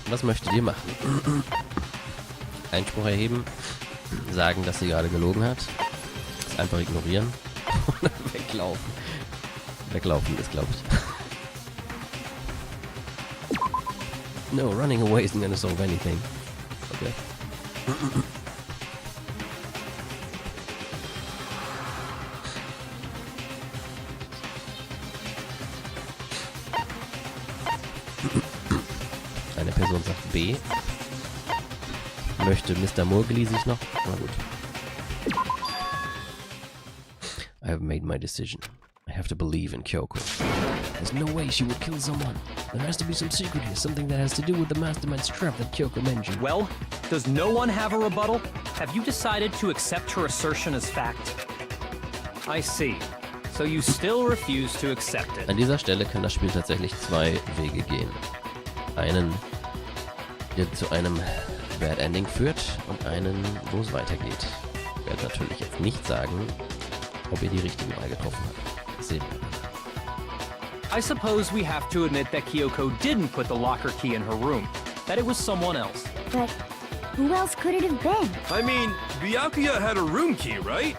Was möchtet ihr machen? Einspruch erheben, sagen, dass sie gerade gelogen hat, das einfach ignorieren und weglaufen. Weglaufen ist, glaube ich. No, running away isn't gonna solve anything. Okay. Eine Person sagt B. Möchte Mr. Murgli sich noch? Na gut. I have made my decision. I have to believe in Kyoko. There's no way she would kill someone. There has to be some secret here, something that has to do with the mastermind's trap that Kyoko mentioned. Well, does no one have a rebuttal? Have you decided to accept her assertion as fact? I see. So you still refuse to accept it. An dieser Stelle kann das Spiel tatsächlich zwei Wege gehen. Einen, der zu einem Bad Ending führt und einen, wo es weitergeht. Ich werde natürlich jetzt nicht sagen, ob ihr die richtige Wahl getroffen habt. Sehen wir. I suppose we have to admit that Kyoko didn't put the locker key in her room, that it was someone else. But who else could it have been? I mean, Byakuya had a room key, right?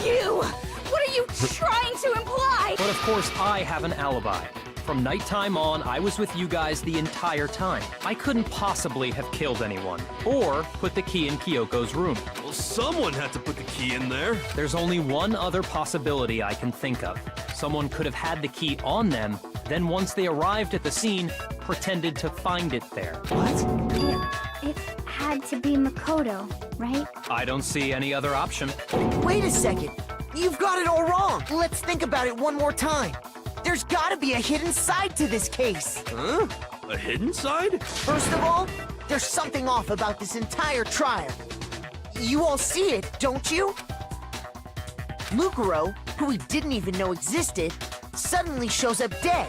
You! What are you trying to imply? But of course I have an alibi. From nighttime on, I was with you guys the entire time. I couldn't possibly have killed anyone, or put the key in Kyoko's room. Well, someone had to put the key in there. There's only one other possibility I can think of. Someone could have had the key on them, then once they arrived at the scene, pretended to find it there. What? It had to be Makoto, right? I don't see any other option. Wait a second. You've got it all wrong. Let's think about it one more time. There's gotta be a hidden side to this case. Huh? A hidden side? First of all, there's something off about this entire trial. You all see it, don't you? Mukuro, who we didn't even know existed, suddenly shows up dead.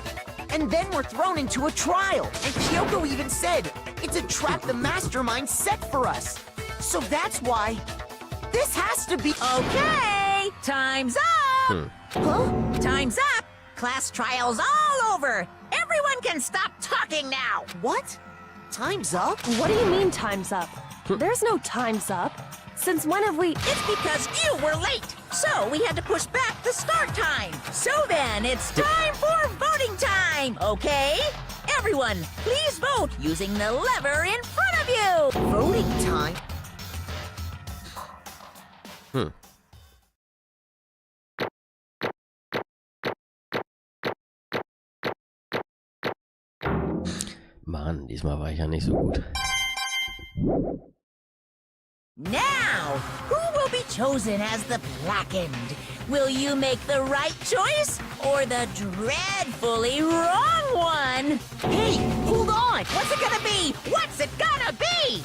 And then we're thrown into a trial. And Kyoko even said, it's a trap the mastermind set for us. So that's why this has to be... Okay, time's up! Huh? Time's up! Class trial's all over! Everyone can stop talking now! What? Time's up? What do you mean time's up? There's no time's up. Since when have we... It's because you were late, so we had to push back the start time. So then, it's time for voting time, okay? Everyone, please vote using the lever in front of you! Voting time? Mann, diesmal war ich ja nicht so gut. Now, who will be chosen as the blackened? Will you make the right choice or the dreadfully wrong one? Hey, hold on! What's it gonna be? What's it gonna be?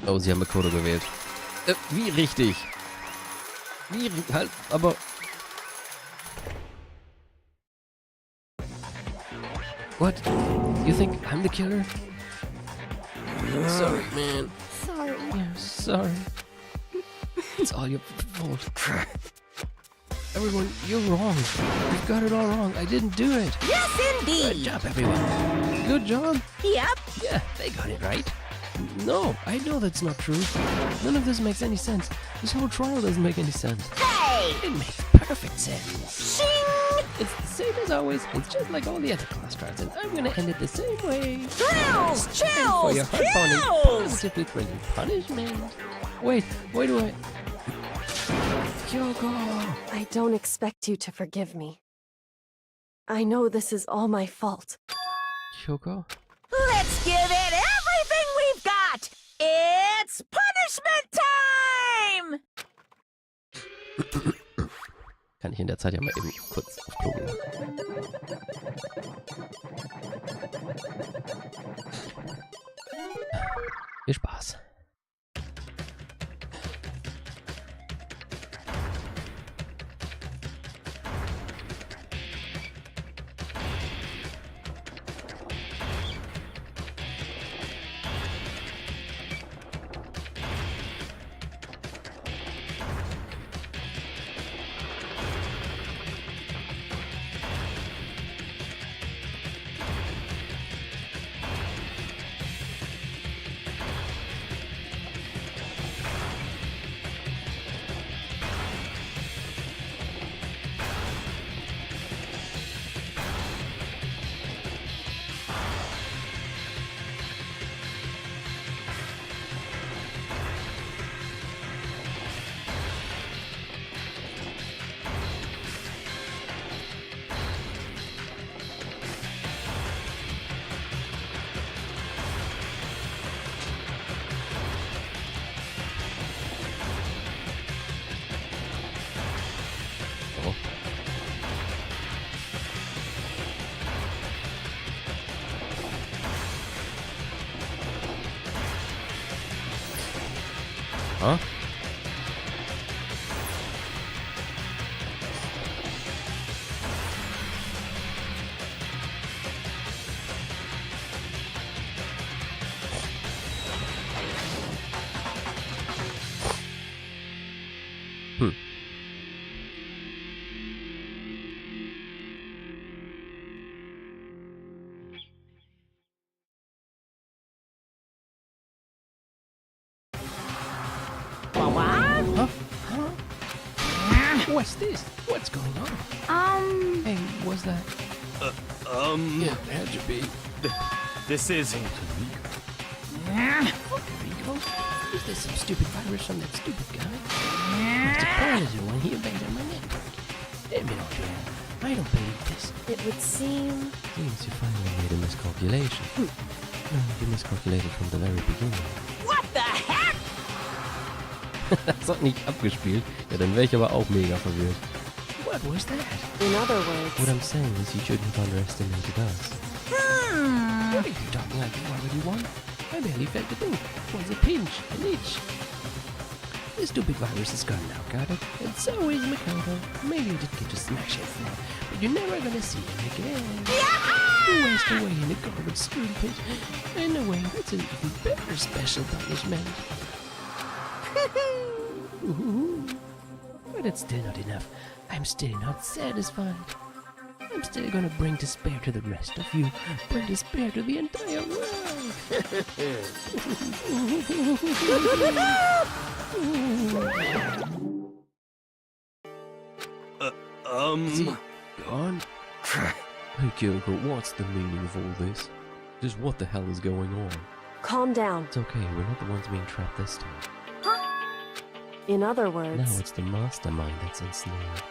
Oh, sie haben Makoto gewählt. Wie richtig? Wie halt, aber... What? You think I'm the killer? Sorry, man. Sorry. Yeah, sorry. It's all your fault. Everyone, you're wrong. You've got it all wrong. I didn't do it. Yes, Good indeed. job, everyone. Good job. Yep. Yeah, they got it right. No, I know that's not true. None of this makes any sense. This whole trial doesn't make any sense. Hey! It makes perfect sense. Shing! It's the same as always. It's just like all the other class trials, and I'm gonna end it the same way. Thrills! For Chills! your heart-pounding, Thrills! positively brilliant punishment. Wait do I... Kyoko! I don't expect you to forgive me. I know this is all my fault. Kyoko? Let's give it everything we've got! It's punishment time! Kann ich in der Zeit ja mal eben kurz auf Klo gehen. Viel Spaß. Huh? What's this? What's going on? Hey, what's that? Yeah, it had to be. This is... Rico? Is this some stupid virus from that stupid guy? What's the point of it when he abandoned my network? Damn it, Andrea. I don't believe this. It would seem... Seems you finally made a miscalculation. No, you miscalculated from the very beginning. What the heck? Das hat nicht abgespielt. Ja, dann wäre ich aber auch mega verwirrt. What was that? In other words... What I'm saying is you shouldn't have underestimated us. What are you talking like you already won? I barely felt a thing. It was a pinch, an itch. This stupid virus is gone now, got it? And so is Makoto. Maybe you didn't get to smash him for, but you're never gonna see him again. You waste away in a garbage spoon pit. In a way, that's an even better special punishment. But it's still not enough. I'm still not satisfied. I'm still gonna bring despair to the rest of you. Bring despair to the entire world. Is he gone? Hey, Kyoko, what's the meaning of all this? Just what the hell is going on? Calm down. It's okay, we're not the ones being trapped this time. In other Now words... it's the mastermind that's ensnared.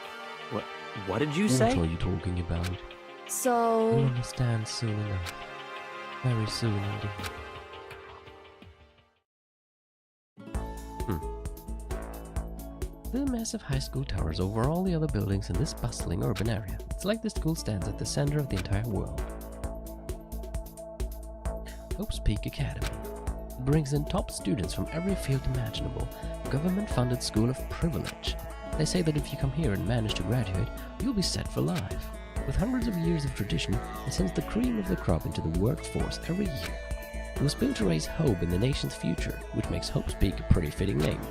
What did you What say? are you talking about? You'll So... understand soon enough. Very soon indeed. The massive high school towers over all the other buildings in this bustling urban area. It's like the school stands at the center of the entire world. Hope's Peak Academy. It brings in top students from every field imaginable. A government-funded school of privilege. They say that if you come here and manage to graduate, you'll be set for life. With hundreds of years of tradition, it sends the cream of the crop into the workforce every year. It was built to raise hope in the nation's future, which makes Hope's Peak a pretty fitting name.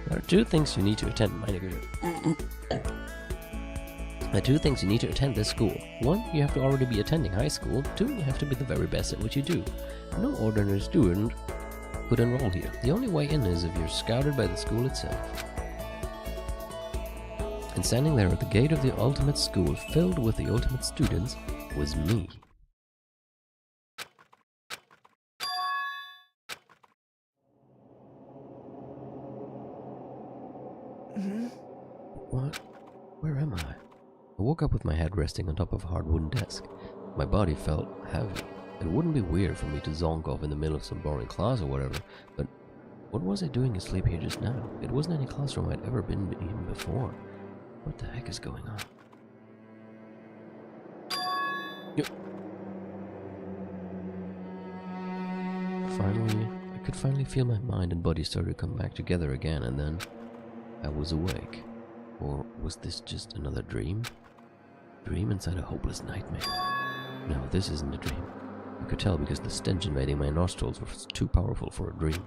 There are two things you need to attend. There are two things you need to attend this school. One, you have to already be attending high school. Two, you have to be the very best at what you do. No ordinary student could enroll here. The only way in is if you're scouted by the school itself. And standing there at the gate of the ultimate school, filled with the ultimate students, was me. What? Where am I? I woke up with my head resting on top of a hard wooden desk. My body felt heavy. It wouldn't be weird for me to zonk off in the middle of some boring class or whatever, but what was I doing asleep here just now? It wasn't any classroom I'd ever been in before. What the heck is going on? Finally, I could finally feel my mind and body started to come back together again, and then I was awake. Or was this just another dream? Dream inside a hopeless nightmare? No, this isn't a dream. I could tell because the stench invading my nostrils was too powerful for a dream.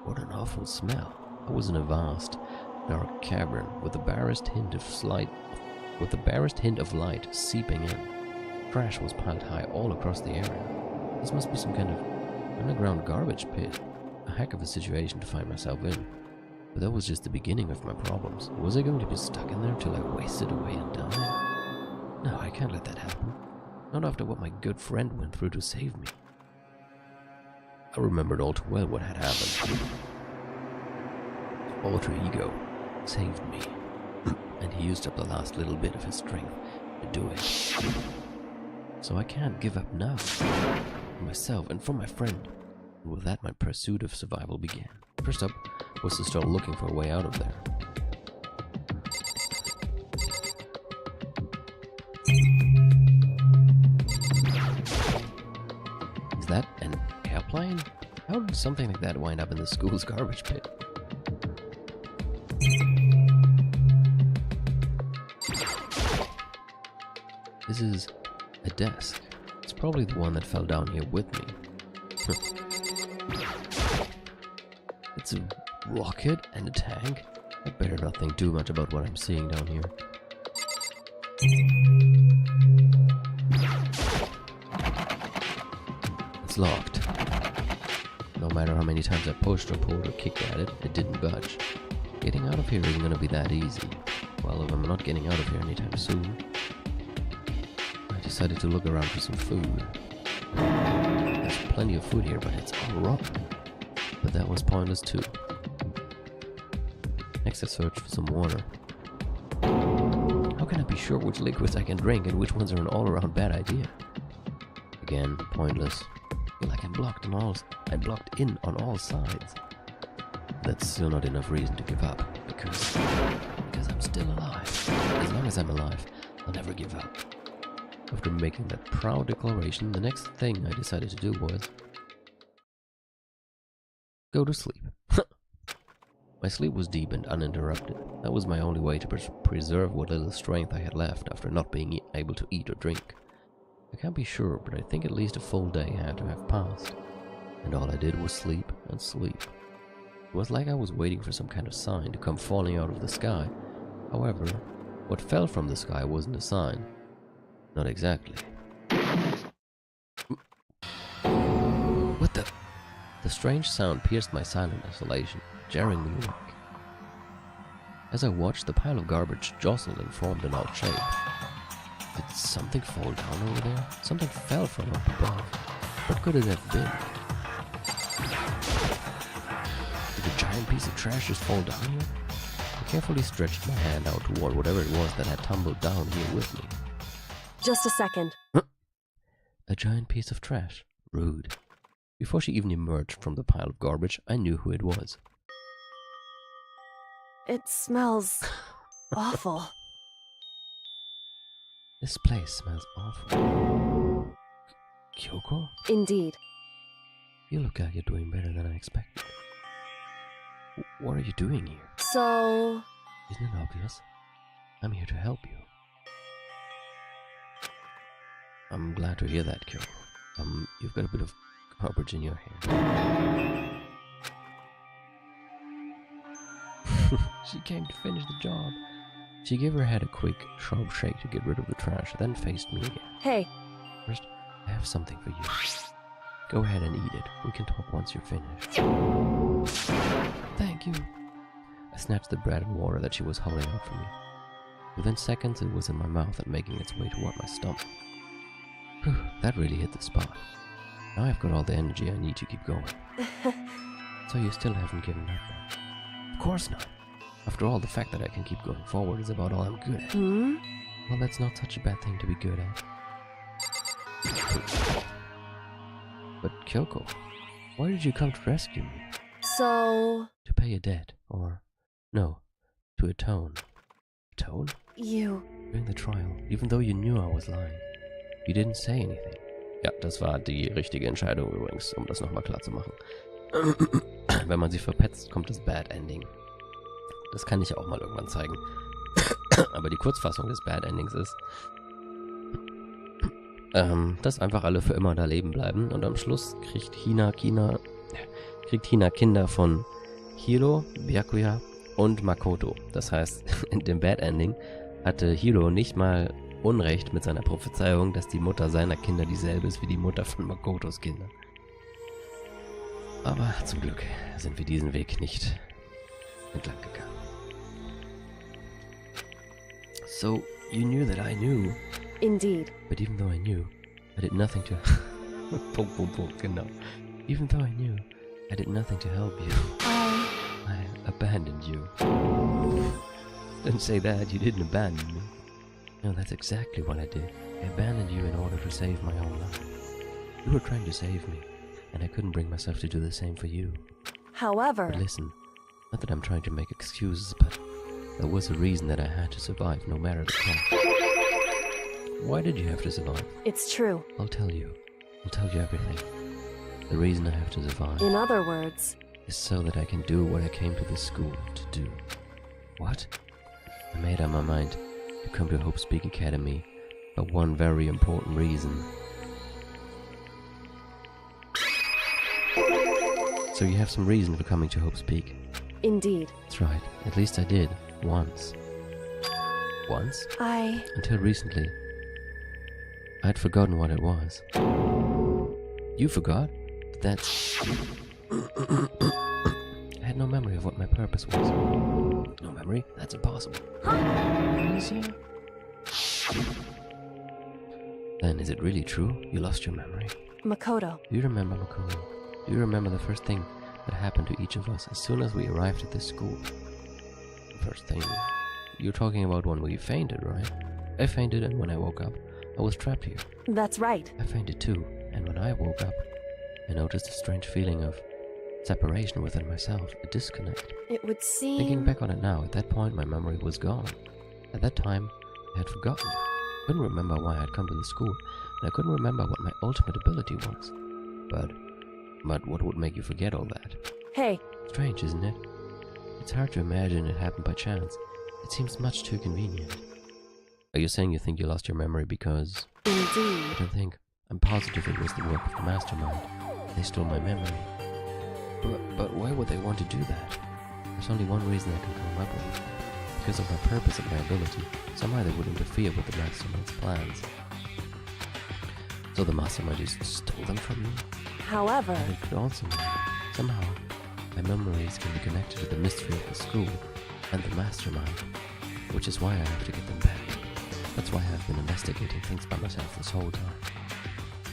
What an awful smell. I was in a vast, dark cavern with the barest hint of light seeping in. Trash was piled high all across the area. This must be some kind of underground garbage pit. A heck of a situation to find myself in. But that was just the beginning of my problems. Was I going to be stuck in there till I wasted away and died? No, I can't let that happen. Not after what my good friend went through to save me. I remembered all too well what had happened. Alter ego saved me, and he used up the last little bit of his strength to do it. So I can't give up now. For myself and for my friend. And with that, my pursuit of survival began. First up was to start looking for a way out of there. Is that an airplane? How did would something like that wind up in the school's garbage pit? This is a desk. It's probably the one that fell down here with me. It's a rocket and a tank. I better not think too much about what I'm seeing down here. It's locked. No matter how many times I pushed or pulled or kicked at it, it didn't budge. Getting out of here isn't gonna be that easy. Well, if I'm not getting out of here anytime soon, I decided to look around for some food. There's plenty of food here, but it's all rotten. But that was pointless too. Next I searched for some water. How can I be sure which liquids I can drink and which ones are an all-around bad idea? Again, pointless. I feel like I'm blocked in on all sides. That's still not enough reason to give up, because I'm still alive. As long as I'm alive, I'll never give up. After making that proud declaration, the next thing I decided to do was go to sleep. My sleep was deep and uninterrupted. That was my only way to preserve what little strength I had left after not being able to eat or drink. I can't be sure, but I think at least a full day had to have passed. And all I did was sleep and sleep. It was like I was waiting for some kind of sign to come falling out of the sky. However, what fell from the sky wasn't a sign. Not exactly. What the? The strange sound pierced my silent isolation, jarring me awake. As I watched, the pile of garbage jostled and formed an odd shape. Did something fall down over there? Something fell from up above. What could it have been? Did a giant piece of trash just fall down here? I carefully stretched my hand out toward whatever it was that had tumbled down here with me. Just a second. A giant piece of trash. Rude. Before she even emerged from the pile of garbage, I knew who it was. It smells awful. This place smells awful. Kyoko? Indeed. You look like you're doing better than I expected. What are you doing here? So... Isn't it obvious? I'm here to help you. I'm glad to hear that, Kyoko. You've got a bit of garbage in your hair. She came to finish the job. She gave her head a quick, sharp shake to get rid of the trash, then faced me again. Hey. First, I have something for you. Go ahead and eat it. We can talk once you're finished. Thank you. I snatched the bread and water that she was holding out for me. Within seconds, it was in my mouth and making its way toward my stomach. Whew, that really hit the spot. Now I've got all the energy I need to keep going. So you still haven't given up on? Of course not. After all, the fact that I can keep going forward is about all I'm good at. Well, that's not such a bad thing to be good at. But Kyoko, why did you come to rescue me? So... To pay a debt, or... No, to atone. Atone? You... During the trial, even though you knew I was lying, you didn't say anything. Ja, das war die richtige Entscheidung übrigens, um das nochmal klar zu machen. Wenn man sie verpetzt, kommt das Bad Ending. Das kann ich auch mal irgendwann zeigen. Aber die Kurzfassung des Bad Endings ist, dass einfach alle für immer da leben bleiben und am Schluss kriegt Hina Kinder von Hiro, Byakuya und Makoto. Das heißt, in dem Bad Ending hatte Hiro nicht mal Unrecht mit seiner Prophezeiung, dass die Mutter seiner Kinder dieselbe ist wie die Mutter von Makotos Kindern. Aber zum Glück sind wir diesen Weg nicht entlang gegangen. So, you knew that I knew. Indeed. But even though I knew, I did nothing to... genau. Even though I knew, I did nothing to help you. I abandoned you. Don't say that, you didn't abandon me. No, that's exactly what I did. I abandoned you in order to save my own life. You were trying to save me, and I couldn't bring myself to do the same for you. However... But listen, not that I'm trying to make excuses, but there was a reason that I had to survive no matter the cost. Why did you have to survive? It's true. I'll tell you. I'll tell you everything. The reason I have to survive In other words, is so that I can do what I came to this school to do. What? I made up my mind to come to Hope Speak Academy for one very important reason. So you have some reason for coming to Hope Speak? indeed. That's right. At least I did. Once. Once? Until recently. I had forgotten what it was. You forgot? That's... I had no memory of what my purpose was. No memory? That's impossible. Easier? Then is it really true? You lost your memory? Makoto. Do you remember, Makoto? Do you remember the first thing that happened to each of us as soon as we arrived at this school? The first thing... You're talking about when we fainted, right? I fainted, and when I woke up, I was trapped here. That's right. I fainted too, and when I woke up, I noticed a strange feeling of separation within myself, a disconnect. It would seem... Thinking back on it now, at that point my memory was gone. At that time, I had forgotten. I couldn't remember why I had come to the school, and I couldn't remember what my ultimate ability was. But what would make you forget all that? Hey, Strange, isn't it? It's hard to imagine it happened by chance. It seems much too convenient. Are you saying you think you lost your memory because... indeed. I don't think. I'm positive it was the work of the mastermind. They stole my memory. But why would they want to do that? There's only one reason I can come up with. Because of my purpose and my ability, somehow they would interfere with the mastermind's plans. So the mastermind just stole them from me? However, And it could also mean, somehow, my memories can be connected to the mystery of the school and the mastermind, which is why I have to get them back. That's why I've been investigating things by myself this whole time.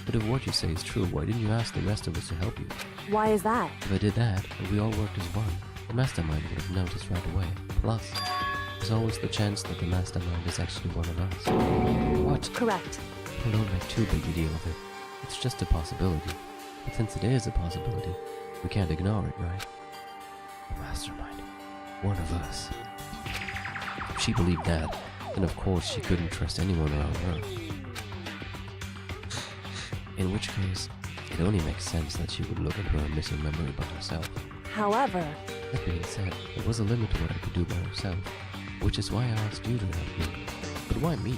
But if what you say is true, why didn't you ask the rest of us to help you? why is that? If I did that, and we all worked as one, the mastermind would have noticed right away. Plus, there's always the chance that the mastermind is actually one of us. What? Correct. Well, don't make too big a deal of it. It's just a possibility. But since it is a possibility, we can't ignore it, right? The mastermind. One of us. If she believed that, then of course she couldn't trust anyone around her. In which case, it only makes sense that she would look into her missing memory by herself. However, That being said, there was a limit to what I could do by herself, which is why I asked you to help me. But why me?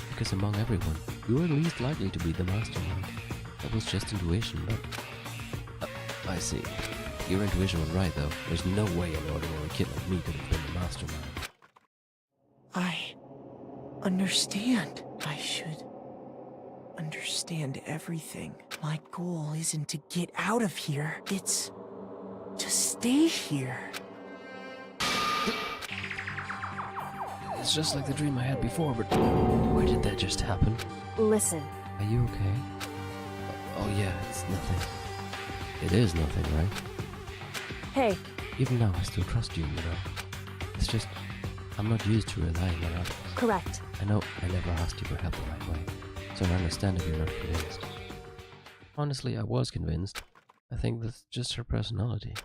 Because among everyone, you were least likely to be the mastermind. That was just intuition, but... I see. Your intuition was right, though. There's no way an ordinary kid like me could have been the mastermind. I understand. I should understand everything. My goal isn't to get out of here. It's to stay here. It's just like the dream I had before, but why did that just happen? listen. Are you okay? Oh yeah, it's nothing. It is nothing, right? Hey, Even now, I still trust you, you know. It's just, I'm not used to relying on others. correct. I know I never asked you for help the right way, so I understand if you're not convinced. Honestly, I was convinced. I think that's just her personality.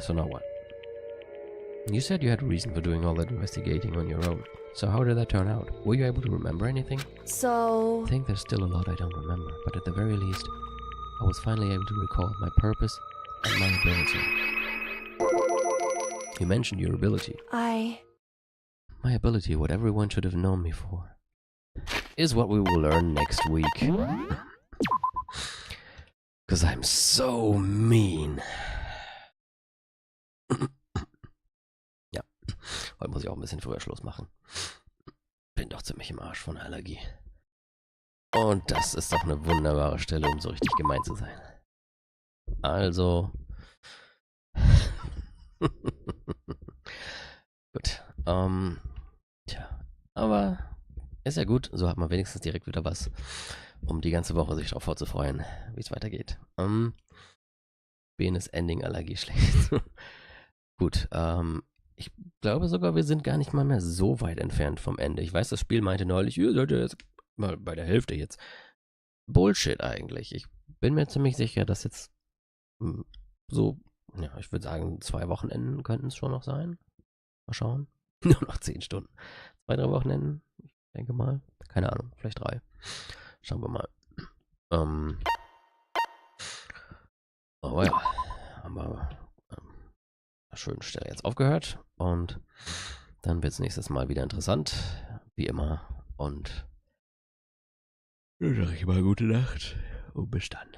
So now what? You said you had a reason for doing all that investigating on your own. So how did that turn out? Were you able to remember anything? So... I think there's still a lot I don't remember, but at the very least, I was finally able to recall my purpose and my ability. You mentioned your ability. My ability, what everyone should have known me for, is what we will learn next week. Because I'm so mean. Ja, heute muss ich auch ein bisschen früher Schluss machen. Bin doch ziemlich im Arsch von Allergie. Und das ist doch eine wunderbare Stelle, um so richtig gemein zu sein. Also... Gut, tja, aber ist ja gut, so hat man wenigstens direkt wieder was, um die ganze Woche sich darauf vorzufreuen, wie es weitergeht. Wen ist Ending-Allergie schlecht? Gut, ich glaube sogar, wir sind gar nicht mal mehr so weit entfernt vom Ende. Ich weiß, das Spiel meinte neulich, ihr seid ja jetzt mal bei der Hälfte jetzt. Bullshit eigentlich. Ich bin mir ziemlich sicher, dass jetzt so, ja, ich würde sagen, 2 Wochenenden könnten es schon noch sein. Mal schauen. Nur noch 10 Stunden. 2, 3 Wochenenden. Ich denke mal. Keine Ahnung. Vielleicht 3. Schauen wir mal. Aber ja, haben wir an einer schönen Stelle jetzt aufgehört und dann wird es nächstes Mal wieder interessant, wie immer. Und dann sage ich mal gute Nacht und bis dann.